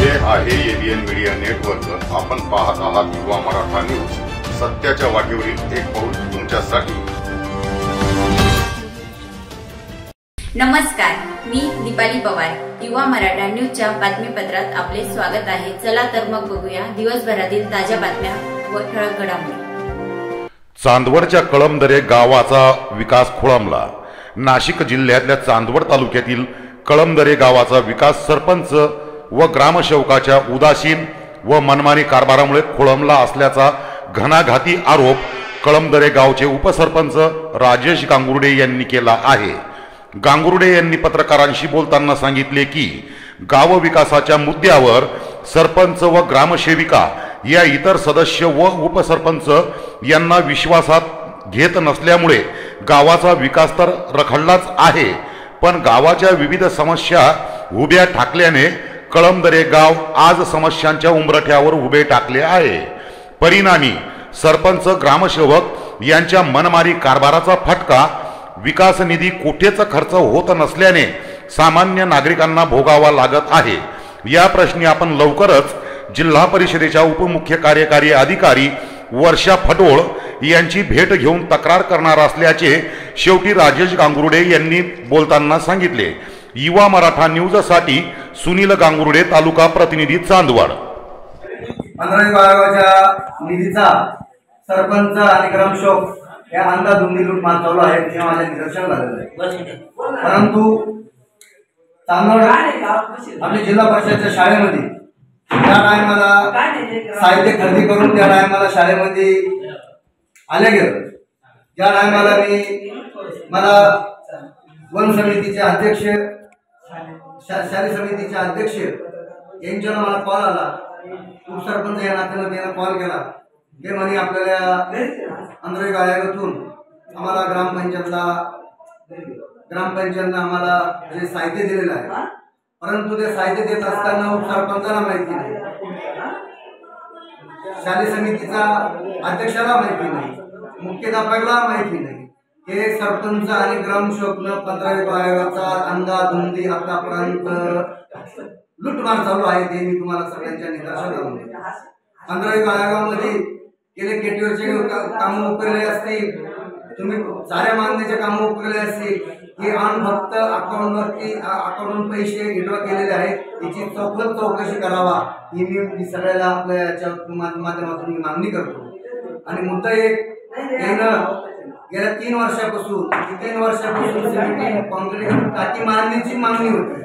हे आहे ABN media network. आपण पाहत आहात युवा मराठा न्यूज, सत्याच्या वाटेवरील एक पाऊल तुमच्यासाठी। नमस्कार, मी दीपाली पवार। युवा मराठा न्यूजच्या बातमीपत्रात आपले स्वागत आहे। चला तर मग बघूया दिवसभरातील ताज्या बातम्या व ठळक घडामोडी। चांदवडच्या कळमदरे गावाचा विकास खोळंबला। नाशिक जिल्ह्यातल्या चांदवड तालुक्यातील कळमदरे गावाचा विकास सरपंच व ग्रामसेवकाच्या उदासीन व मनमानी कारभारामुळे खोळंबला असल्याचा घणाघाती आरोप कळमदरे गावचे उपसरपंच राजेश गांगुर्डे यांनी केला आहे। गांगुर्डे यांनी पत्रकारांशी बोलताना सांगितले की गाव विकासाच्या मुद्द्यावर सरपंच व ग्रामसेविका या इतर सदस्य व उपसरपंच यांना विश्वासात घेत नसल्यामुळे गावाचा विकास तर रखडलाच आहे, पण गावाच्या विविध समस्या उभ्या ठाकल्याने कळमदरे गाव आज समस्यांच्या उंबरठ्यावर उभे टाकले आहे। परिणामी सरपंच ग्रामसेवक यांच्या मनमारी कारभाराचा फटका विकास निधी कोठेच खर्च होत नसल्याने सामान्य नागरिकांना भोगावा लागत आहे। या प्रश्नी आपण लवकरच जिल्हा परिषदेच्या उपमुख्य कार्यकारी अधिकारी वर्षा फटोळ यांची भेट घेऊन तक्रार करणार असल्याचे शेवटी राजेश गांगुर्डे यांनी बोलताना सांगितले। युवा मराठा न्यूज साठी सुनील गांगुर्डे, तालुका प्रतिनिधी, चांदवड। गावाच्या निधीचा सरपंच आणि ग्रामसेवक या अंदाधुंदी लूटमार चालू आहे हे माझ्या निदर्शनास आलेलं आहे। परंतु चांदवड आपल्या जिल्हा परिषदेच्या शाळेमध्ये त्या टायमाला साहित्य खरेदी करून त्या टायमाला शाळेमध्ये आले गेलं। ज्या टायमाला मला वन समितीचे अध्यक्ष, शालेय समितीचे अध्यक्ष यांच्यावर मला कॉल आला। उपसरपंच या नात्यानं त्यांना कॉल केला ते म्हणे आपल्याला अंधरेगा आयोगातून आम्हाला ग्रामपंचायतला आम्हाला जे साहित्य दिलेलं आहे, परंतु ते साहित्य देत असताना उपसरपंचाला माहिती नाही, शालेय समितीचा अध्यक्षाला माहिती नाही, मुख्याध्यापकाला माहिती नाही। हे सरपंच आणि ग्रामसेवकनं 15 आयोगाचा अंदाधुंदी आतापर्यंत लूटमार चालू आहे ते मी तुम्हाला सगळ्यांच्या निदर्शनास आणून देतो। 15 आयोगामध्ये गेले केटीवरचे काम उकरले असतील, तुम्ही साऱ्या मागण्याचे काम उकरले असतील, हे फक्त अकाउंटवरून पैसे विड्रॉ केलेले आहेत, याची चौकशी करावा ही मी सगळ्याला आपल्या याच्या माध्यमातून मी मागणी करतो। आणि मुद्दा एक, गेल्या 3 वर्षापासून सिमेंट कॉन्क्रीट टाकी मारण्याची मागणी होती,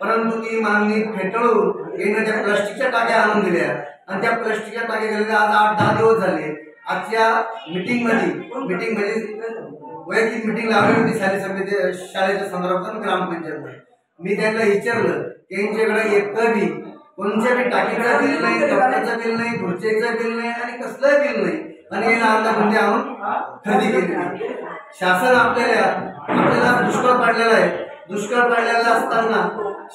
परंतु ती मागणी फेटाळून येणं त्या प्लास्टिकच्या टाक्या आणून दिल्या आणि त्या प्लास्टिकच्या टाक्या गेलेल्या आज 8-10 दिवस झाले। आजच्या मीटिंगमध्ये वैयक्तिक मीटिंग लावली होती शाळेच्या संदर्भात ग्रामपंचायत। मी त्यांना विचारलं त्यांच्याकडे एक बी कोणत्या बी टाकीचा बिल नाही, कपड्याचा बिल नाही, खुर्चीचं बिल नाही आणि कसलं बिल नाही, आणि हे अंदाधुंदी आणून खरेदी केली। शासन आपल्याला दुष्काळ पडलेला आहे। दुष्काळ पडलेला असताना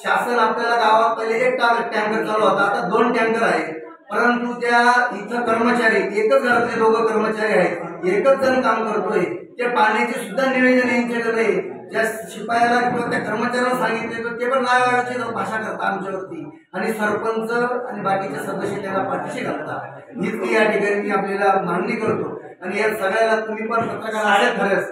शासन आपल्याला गावात पहिले एक टँकर चालू होता, आता 2 टँकर आहे, परंतु त्या इथं कर्मचारी एकच घरातले 2 कर्मचारी आहेत, एकच जण काम करतोय। त्या पाण्याचे सुद्धा नियोजन यांच्याकडे नाही। ज्या शिपायाला किंवा त्या कर्मचाऱ्याला सांगितले तर ते पण लावायची भाषा करतात आमच्यावरती, आणि सरपंच आणि बाकीचे सदस्य त्यांना पाठीशी घालतात। हीच या ठिकाणी मी आपल्याला मागणी करतो। आणि या सगळ्याला तुम्ही पण पत्रकार आहेत खरंच,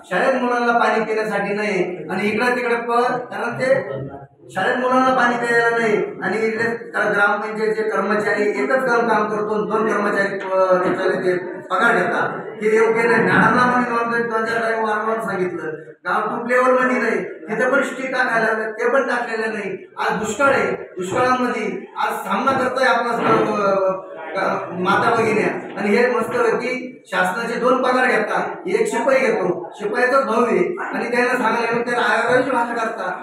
शाळेत मुलांना पाणी पिण्यासाठी नाही आणि इकडे तिकडे कारण ते शाळेत मुलांना पाणी प्यायला नाही, आणि इकडे ग्रामपंचायतचे कर्मचारी एकच काम करतो, 2 कर्मचारी ते पगार घेतात, हे योग्य नाही। मॅडमला मध्ये 2-4 टाइम वारंवार सांगितलं, गाव टॉप लेवल मध्ये नाही, तिथे पण स्टिक टाकायला ते पण टाकलेले नाही। आज दुष्काळ आहे, दुष्काळामध्ये आज सामना करतोय आपला माता भगिन्या, आणि हे मस्तपैकी शासनाचे 2 पगार घेतात, एक शिपाई घेतो, शिपाईचाच भाऊ आहे, आणि त्यांना सांगायला त्याला आयोगाची भाषा करतात।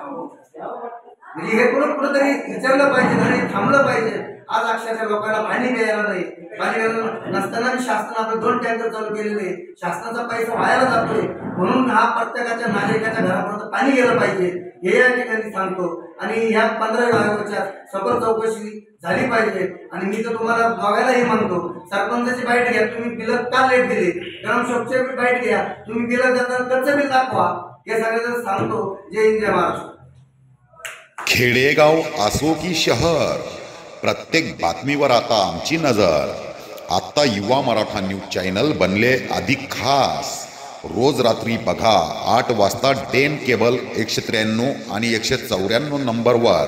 म्हणजे हे कुठंतरी विचारलं पाहिजे आणि थांबलं पाहिजे। आज अक्षरशः लोकांना पाणी प्यायला नाही, पाणी नसताना शासन आपले 2 टँकर चालू केलेले, शासनाचा पैसा व्हायला जातोय, म्हणून हा प्रत्येकाच्या नागरिकाच्या घरापर्यंत पाणी गेलं पाहिजे हे या ठिकाणी सांगतो। आणि ह्या 15 आयोगाच्या सखोल चौकशी झाली पाहिजे। आणि मी तर तुम्हाला बघायलाही म्हणतो, सरपंचाची बाईट घ्या, तुम्ही बिल का लेट दिले, ग्रामसेवकचे बाईट घ्या, तुम्ही बिल देताना कच्चं बिल दाखवा, हे सगळ्यांना सांगतो। जय हिंद, जय महाराष्ट्र। खेडेगाव असो की शहर, प्रत्येक बातमीवर आता आमची नजर. आता युवा मराठा न्यूज चॅनल बनले अधिक खास. रोज रात्री बघा 8 वाजता डेन केबल 193 आणि 194 नंबरवर.